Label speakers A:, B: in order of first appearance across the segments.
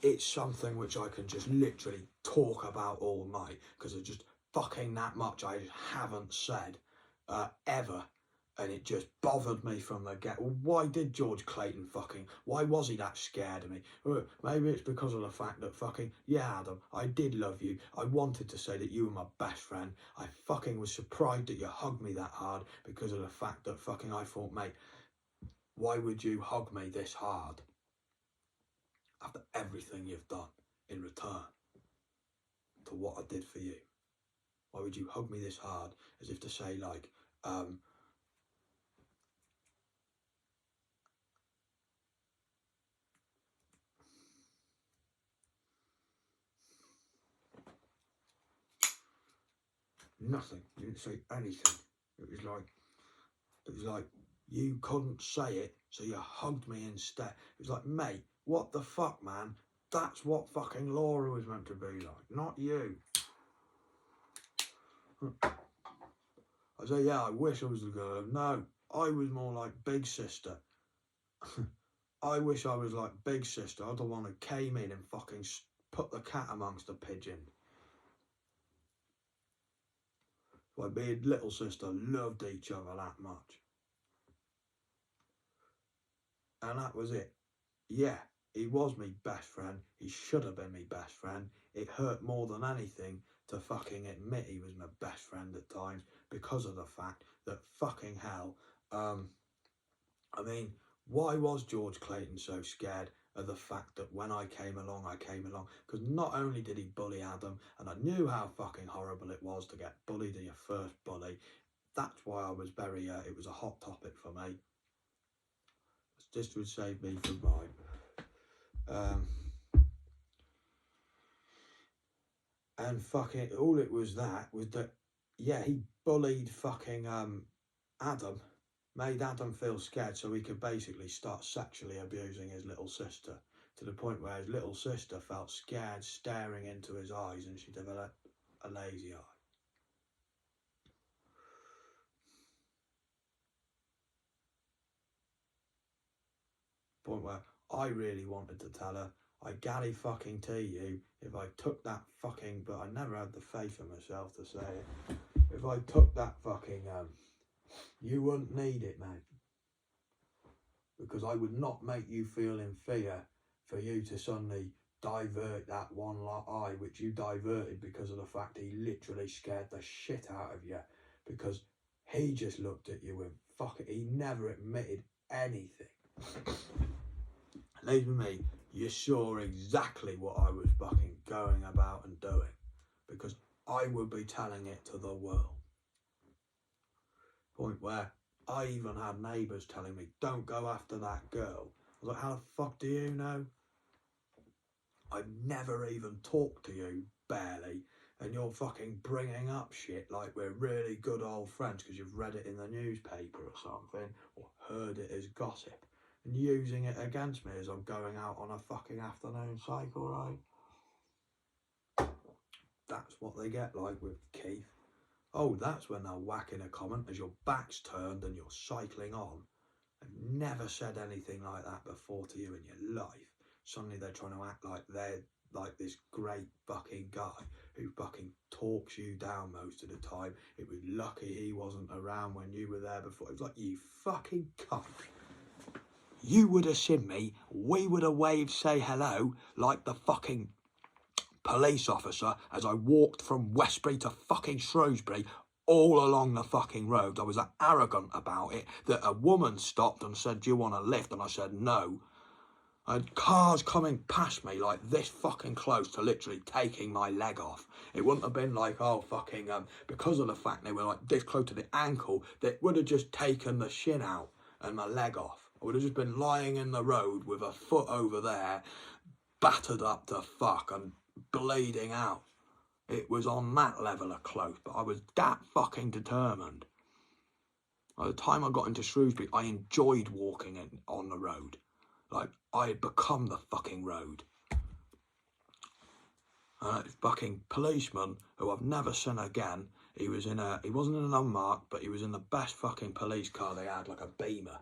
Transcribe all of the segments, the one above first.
A: it's something which I can just literally talk about all night, because it's just fucking that much I haven't said ever. And it just bothered me from the get. Why did George Clayton why was he that scared of me? Maybe it's because of the fact that yeah, Adam, I did love you. I wanted to say that you were my best friend. I was surprised that you hugged me that hard, because of the fact that I thought, mate, why would you hug me this hard after everything you've done in return to what I did for you? Why would you hug me this hard, as if to say, like, nothing. You didn't say anything. It was like you couldn't say it, so you hugged me instead. It was like, mate, what the fuck, man? That's what fucking Laura was meant to be like, not you. I say, yeah, I wish I was the girl. No, I was more like big sister. I wish I was like big sister. I'm the one who came in and fucking put the cat amongst the pigeons. Like, me and little sister loved each other that much. And that was it. Yeah, he was me best friend. He should have been me best friend. It hurt more than anything to fucking admit he was my best friend at times, because of the fact that fucking hell, I mean, why was George Clayton so scared of the fact that when I came along? Because not only did he bully Adam, and I knew how fucking horrible it was to get bullied in your first bully. That's why I was very, it was a hot topic for me. This would save me from mine. And fucking, all it was that, yeah, he bullied fucking Adam, made Adam feel scared, so he could basically start sexually abusing his little sister, to the point where his little sister felt scared staring into his eyes, and she developed a lazy eye. Point where I really wanted to tell her, I Gary fucking to you, if I took that fucking, but I never had the faith in myself to say it. If I took that fucking, you wouldn't need it, mate. Because I would not make you feel in fear for you to suddenly divert that one eye, which you diverted because of the fact he literally scared the shit out of you, because he just looked at you and he never admitted anything. Leave me, you saw exactly what I was fucking going about and doing, because I would be telling it to the world. Point where I even had neighbours telling me, don't go after that girl. I was like, how the fuck do you know? I've never even talked to you, barely, and you're fucking bringing up shit like we're really good old friends because you've read it in the newspaper or something, or heard it as gossip, and using it against me as I'm going out on a fucking afternoon cycle ride. That's what they get like with Keith. Oh, that's when they'll whack in a comment as your back's turned and you're cycling on. I've never said anything like that before to you in your life. Suddenly they're trying to act like they're like this great fucking guy who fucking talks you down most of the time. It was lucky he wasn't around when you were there before. It was like, you fucking cunt. You would have seen me, we would have waved, say hello, like the fucking police officer as I walked from Westbury to fucking Shrewsbury all along the fucking road. I was that arrogant about it that a woman stopped and said, do you want a lift? And I said no. I had cars coming past me like this fucking close to literally taking my leg off. It wouldn't have been like, oh fucking, because of the fact they were like this close to the ankle, that would have just taken the shin out and my leg off. I would have just been lying in the road with a foot over there, battered up to fuck and bleeding out. It was on that level of close, but I was that fucking determined. By the time I got into Shrewsbury, I enjoyed walking on the road. Like, I had become the fucking road. Fucking policeman, who I've never seen again, he wasn't in an unmarked, but he was in the best fucking police car they had, like a Beamer.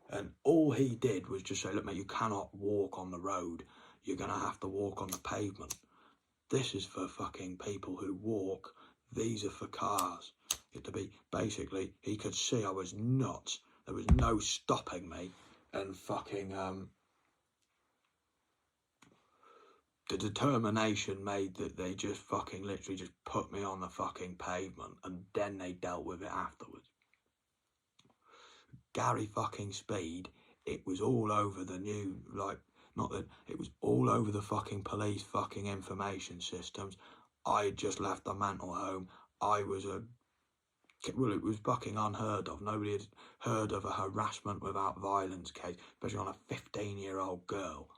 A: And all he did was just say, look mate, you cannot walk on the road. you're going to have to walk on the pavement. This is for fucking people who walk. These are for cars. You have to be, basically, he could see I was nuts. There was no stopping me. And fucking, the determination made that they just fucking literally just put me on the fucking pavement, and then they dealt with it afterwards. Gary fucking Speed, it was all over the new, like, not that, it was all over the fucking police fucking information systems. I had just left the mental home. I was well, it was fucking unheard of. Nobody had heard of a harassment without violence case, especially on a 15-year-old girl.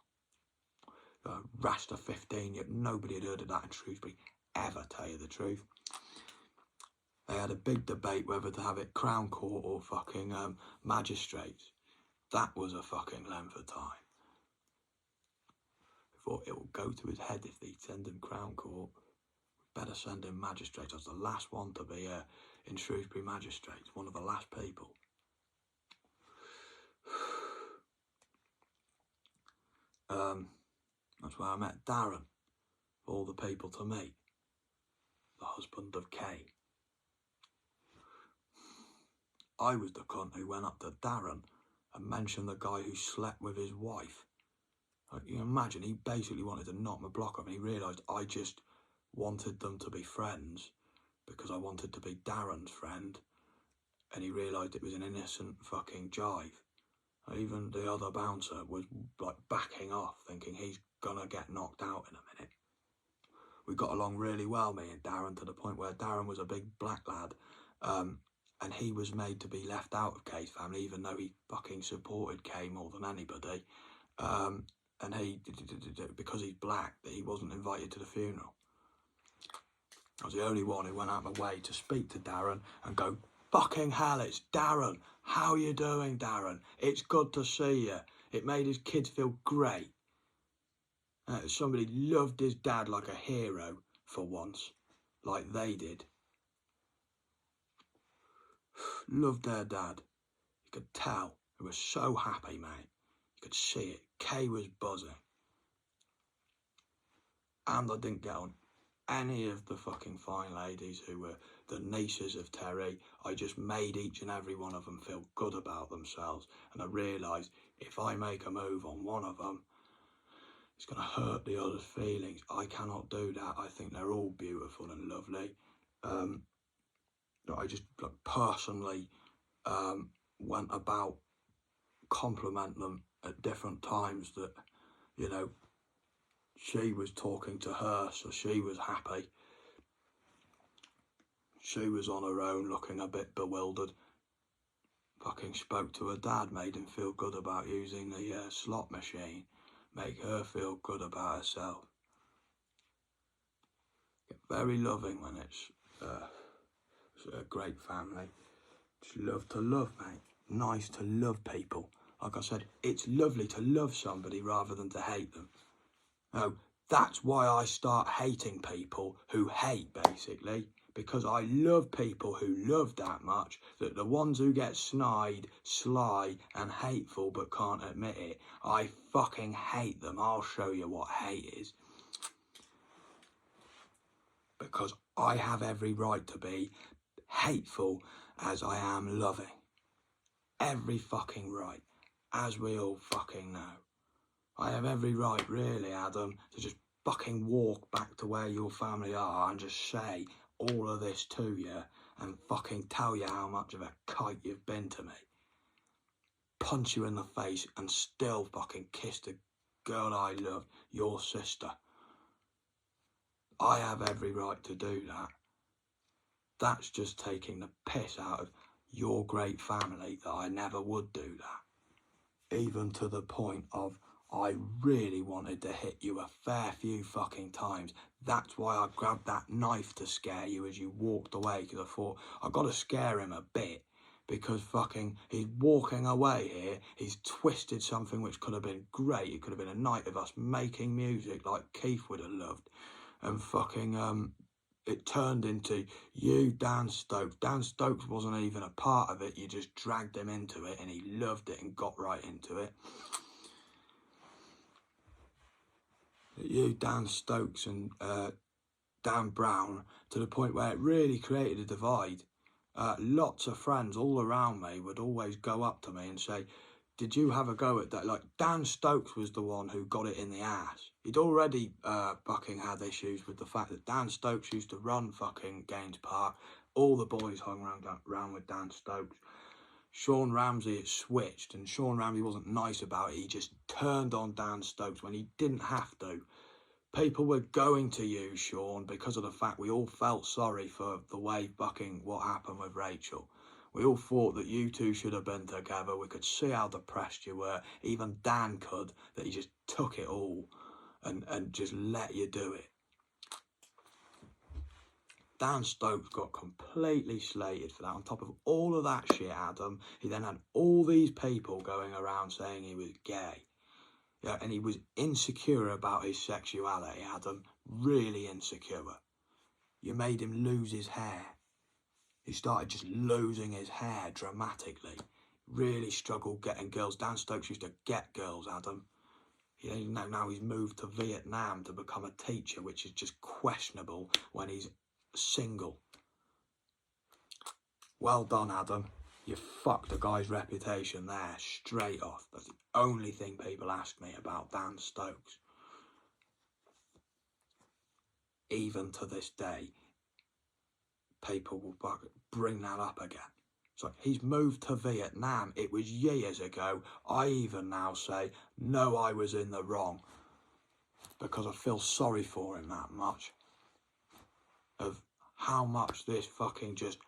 A: Harassed a 15-year, nobody had heard of that in Shrewsbury, ever, tell you the truth. They had a big debate whether to have it Crown Court or fucking magistrates. That was a fucking length of time. I thought it would go to his head if they'd send him Crown Court. Better send him magistrates. I was the last one to be in Shrewsbury magistrates, one of the last people. That's where I met Darren, of all the people to meet, the husband of Kay. I was the cunt who went up to Darren and mentioned the guy who slept with his wife. You can imagine, he basically wanted to knock my block off, and he realised I just wanted them to be friends because I wanted to be Darren's friend, and he realised it was an innocent fucking jive. Even the other bouncer was like backing off, thinking he's gonna get knocked out in a minute. We got along really well, me and Darren, to the point where Darren was a big black lad, and he was made to be left out of Kay's family, even though he fucking supported Kay more than anybody. And he, because he's black, he wasn't invited to the funeral. I was the only one who went out of my way to speak to Darren and go, fucking hell, it's Darren. How you doing, Darren? It's good to see you. It made his kids feel great. Somebody loved his dad like a hero for once, like they did. Loved their dad. You could tell. They were so happy, mate. You could see it. Kay was buzzing. And I didn't get on any of the fucking fine ladies who were the nieces of Terry. I just made each and every one of them feel good about themselves. And I realised if I make a move on one of them, it's going to hurt the other's feelings. I cannot do that. I think they're all beautiful and lovely. I just personally went about compliment them at different times that, you know, she was talking to her, so she was happy. She was on her own, looking a bit bewildered. Fucking spoke to her dad, made him feel good about using the slot machine. Make her feel good about herself. Get very loving when it's a great family. Just love to love, mate. Nice to love people. Like I said, it's lovely to love somebody rather than to hate them. No, that's why I start hating people who hate, basically. Because I love people who love that much, that the ones who get snide, sly and hateful but can't admit it, I fucking hate them. I'll show you what hate is. Because I have every right to be hateful as I am loving. Every fucking right, as we all fucking know. I have every right, really, Adam, to just fucking walk back to where your family are and just say all of this to you and fucking tell you how much of a kite you've been to me. Punch you in the face and still fucking kiss the girl I loved, your sister. I have every right to do that. That's just taking the piss out of your great family that I never would do that. Even to the point of I really wanted to hit you a fair few fucking times. That's why I grabbed that knife to scare you as you walked away, because I thought, I've got to scare him a bit, because fucking he's walking away here. He's twisted something which could have been great. It could have been a night of us making music like Keith would have loved. And fucking, it turned into you, Dan Stokes. Dan Stokes wasn't even a part of it. You just dragged him into it and he loved it and got right into it. you, Dan Stokes and Dan Brown, to the point where it really created a divide. Lots of friends all around me would always go up to me and say, did you have a go at that? Like, Dan Stokes was the one who got it in the ass. He'd already fucking had issues with the fact that Dan Stokes used to run fucking Gaynes Park. All the boys hung around with Dan Stokes. Sean Ramsey had switched, and Sean Ramsey wasn't nice about it. He just turned on Dan Stokes when he didn't have to. People were going to use Sean because of the fact we all felt sorry for the way fucking what happened with Rachel. We all thought that you two should have been together. We could see how depressed you were. Even Dan could, that he just took it all and just let you do it. Dan Stokes got completely slated for that. On top of all of that shit, Adam, he then had all these people going around saying he was gay. Yeah, and he was insecure about his sexuality, Adam. Really insecure. You made him lose his hair. He started just losing his hair dramatically. Really struggled getting girls. Dan Stokes used to get girls, Adam. Now he's moved to Vietnam to become a teacher, which is just questionable when he's single. Well done, Adam. You fucked a guy's reputation there, straight off. That's the only thing people ask me about Dan Stokes. Even to this day, people will bring that up again. So he's moved to Vietnam. It was years ago. I even now say, no, I was in the wrong. Because I feel sorry for him that much. Of how much this fucking just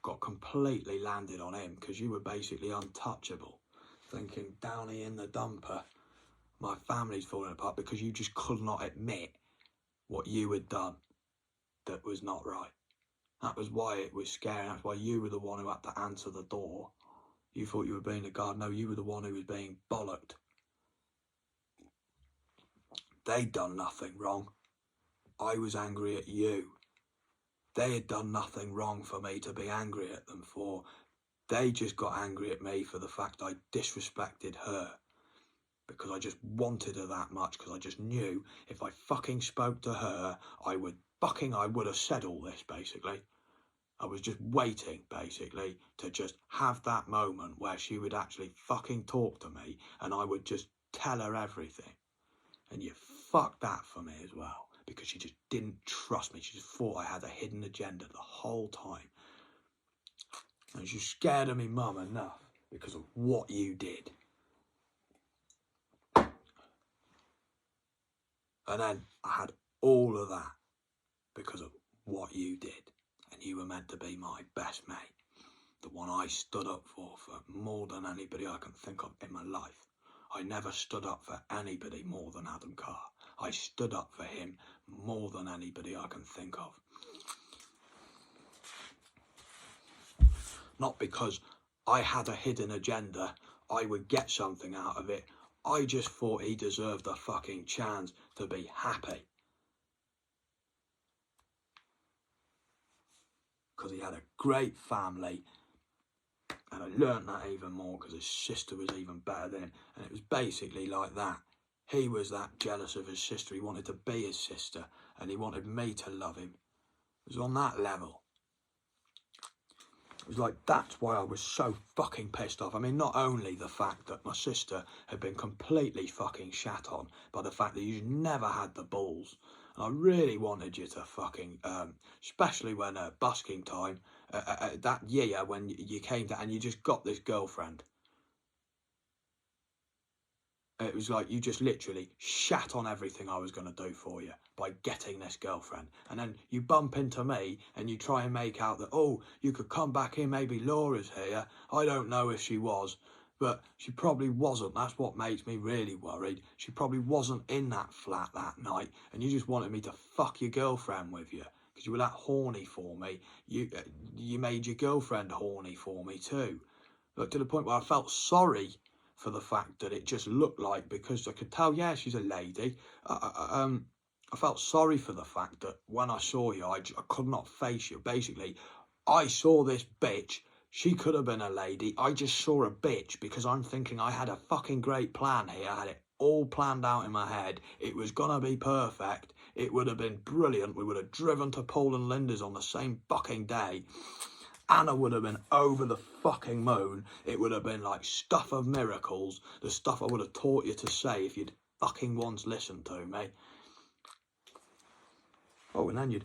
A: got completely landed on him. Because you were basically untouchable. Thinking, Downy in the dumper, my family's falling apart, because you just could not admit what you had done that was not right. That was why it was scary. That's why you were the one who had to answer the door. You thought you were being a guard. No, you were the one who was being bollocked. They'd done nothing wrong. I was angry at you. They had done nothing wrong for me to be angry at them for. They just got angry at me for the fact I disrespected her. Because I just wanted her that much. Because I just knew if I fucking spoke to her, I would have said all this, basically. I was just waiting, basically, to just have that moment where she would actually fucking talk to me and I would just tell her everything. And you fucked that for me as well, because she just didn't trust me. She just thought I had a hidden agenda the whole time. And she was scared of me mum enough because of what you did. And then I had all of that because of what you did. And you were meant to be my best mate. The one I stood up for more than anybody I can think of in my life. I never stood up for anybody more than Adam Carr. I stood up for him more than anybody I can think of. Not because I had a hidden agenda, I would get something out of it. I just thought he deserved a fucking chance to be happy. Because he had a great family. And I learnt that even more because his sister was even better than him. And it was basically like that. He was that jealous of his sister. He wanted to be his sister. And he wanted me to love him. It was on that level. It was like, that's why I was so fucking pissed off. I mean, not only the fact that my sister had been completely fucking shat on, but the fact that you never had the balls. And I really wanted you to fucking, especially when busking time, that year when you came to, and you just got this girlfriend. It was like you just literally shat on everything I was going to do for you by getting this girlfriend. And then you bump into me and you try and make out that, oh, you could come back here, maybe Laura's here. I don't know if she was, but she probably wasn't. That's what makes me really worried. She probably wasn't in that flat that night, and you just wanted me to fuck your girlfriend with you because you were that horny for me. You made your girlfriend horny for me too. But to the point where I felt sorry for the fact that it just looked like, because I could tell, yeah, she's a lady. I felt sorry for the fact that when I saw you, I could not face you. Basically, I saw this bitch. She could have been a lady. I just saw a bitch because I'm thinking I had a fucking great plan here. I had it all planned out in my head. It was gonna be perfect. It would have been brilliant. We would have driven to Paul and Linda's on the same fucking day. Anna would have been over the fucking moon. It would have been like stuff of miracles. The stuff I would have taught you to say if you'd fucking once listened to me. Oh, and then you'd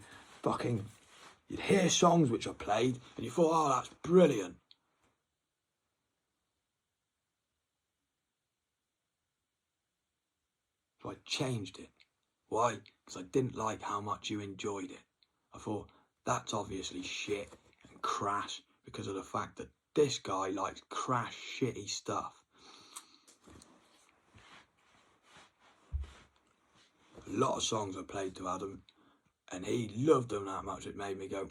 A: hear songs which are played and you thought, oh, that's brilliant. So I changed it. Why? Because I didn't like how much you enjoyed it. I thought, that's obviously shit and crass because of the fact that this guy likes crass, shitty stuff. A lot of songs I played to Adam, and he loved them that much, it made me go,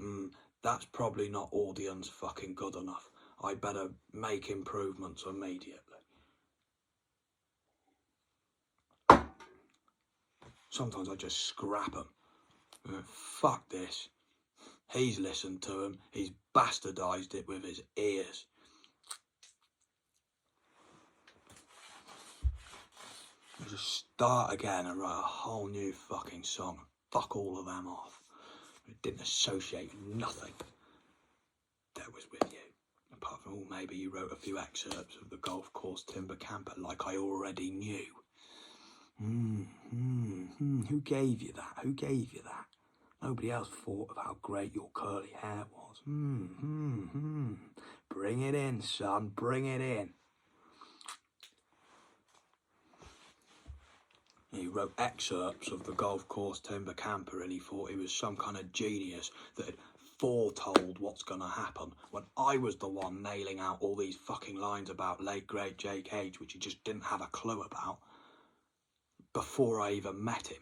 A: that's probably not audience fucking good enough. I better make improvements immediately. Sometimes I just scrap them. Fuck this. He's listened to them. He's bastardised it with his ears. I just start again and write a whole new fucking song. Fuck all of them off. It didn't associate nothing that was with you. Apart from, maybe you wrote a few excerpts of the Golf Course Timber Camper like I already knew. Who gave you that? Who gave you that? Nobody else thought of how great your curly hair was. Bring it in, son. Bring it in. He wrote excerpts of the Golf Course Timber Camper and he thought he was some kind of genius that had foretold what's going to happen when I was the one nailing out all these fucking lines about late great Jake H, which he just didn't have a clue about before I even met him.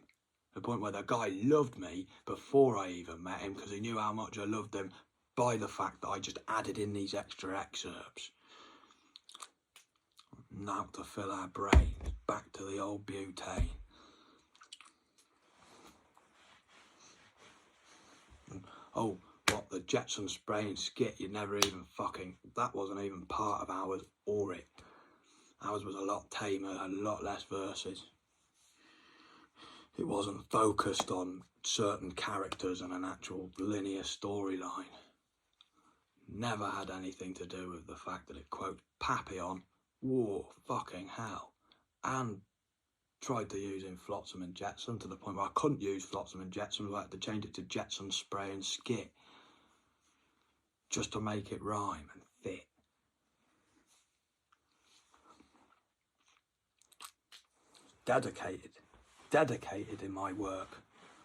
A: The point where the guy loved me before I even met him because he knew how much I loved him by the fact that I just added in these extra excerpts. Now to fill our brains, back to the old butane. Oh, what, the Jetson spraying skit, you never even fucking, that wasn't even part of ours or it. Ours was a lot tamer, a lot less verses. It wasn't focused on certain characters and an actual linear storyline. Never had anything to do with the fact that it quotes Papillon, war, fucking hell, and tried to use in Flotsam and Jetsam to the point where I couldn't use Flotsam and Jetsam, so I had to change it to Jetson, Spray and Skit just to make it rhyme and fit. Dedicated in my work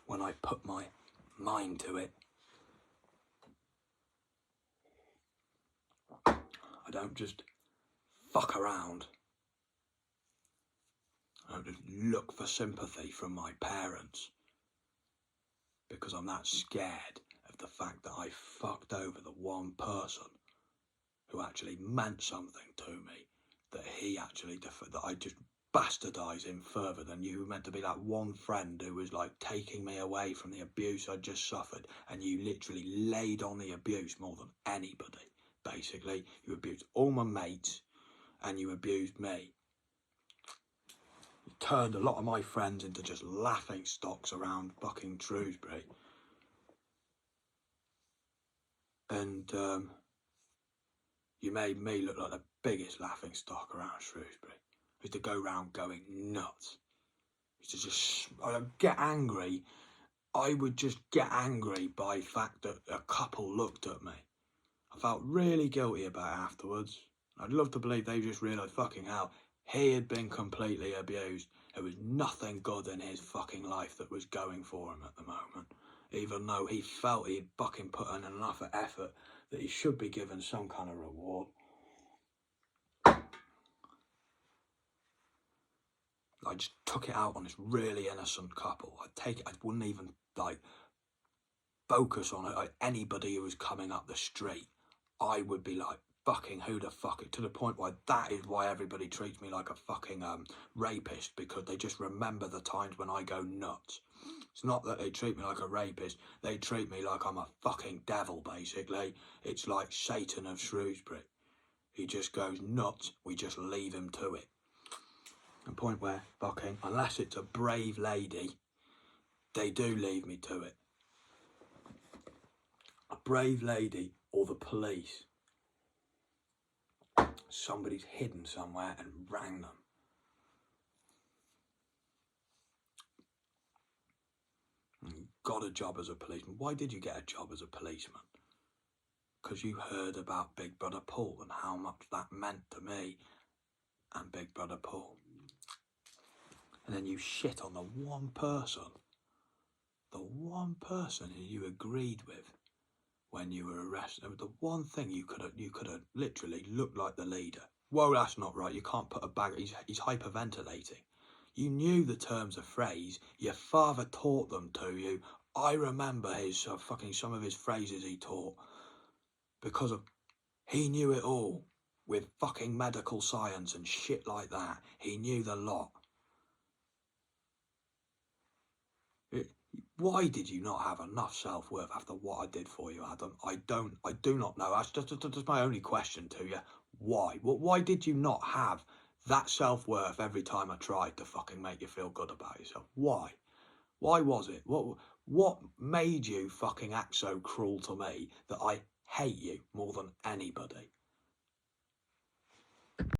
A: when I put my mind to it. I don't just fuck around. I don't just look for sympathy from my parents because I'm that scared of the fact that I fucked over the one person who actually meant something to me, that he actually, that I just bastardise him further than you were meant to be that one friend who was like taking me away from the abuse I just suffered, and you literally laid on the abuse more than anybody. Basically, you abused all my mates and you abused me. You turned a lot of my friends into just laughing stocks around fucking Shrewsbury. And you made me look like the biggest laughing stock around Shrewsbury. I used to go round going nuts. I would get angry. I would just get angry by the fact that a couple looked at me. I felt really guilty about it afterwards. I'd love to believe they just realised, fucking hell, he had been completely abused. There was nothing good in his fucking life that was going for him at the moment. Even though he felt he'd fucking put in enough effort that he should be given some kind of reward. I just took it out on this really innocent couple. I wouldn't even like focus on it. Like, anybody who was coming up the street, I would be like, fucking who the fuck, to the point where that is why everybody treats me like a fucking rapist, because they just remember the times when I go nuts. It's not that they treat me like a rapist, they treat me like I'm a fucking devil, basically. It's like Satan of Shrewsbury. He just goes nuts, we just leave him to it. The point where fucking, unless it's a brave lady, they do leave me to it. A brave lady or the police. Somebody's hidden somewhere and rang them. You got a job as a policeman. Why did you get a job as a policeman? Because you heard about Big Brother Paul and how much that meant to me and Big Brother Paul. And then you shit on the one person who you agreed with when you were arrested. The one thing you could have literally looked like the leader. Whoa, that's not right. You can't put a bag. He's hyperventilating. You knew the terms of phrase. Your father taught them to you. I remember his some of his phrases he taught because of he knew it all with fucking medical science and shit like that. He knew the lot. Why did you not have enough self-worth after what I did for you, Adam? I do not know. That's just my only question to you. Why? Why did you not have that self-worth every time I tried to fucking make you feel good about yourself? Why? Why was it? What made you fucking act so cruel to me that I hate you more than anybody?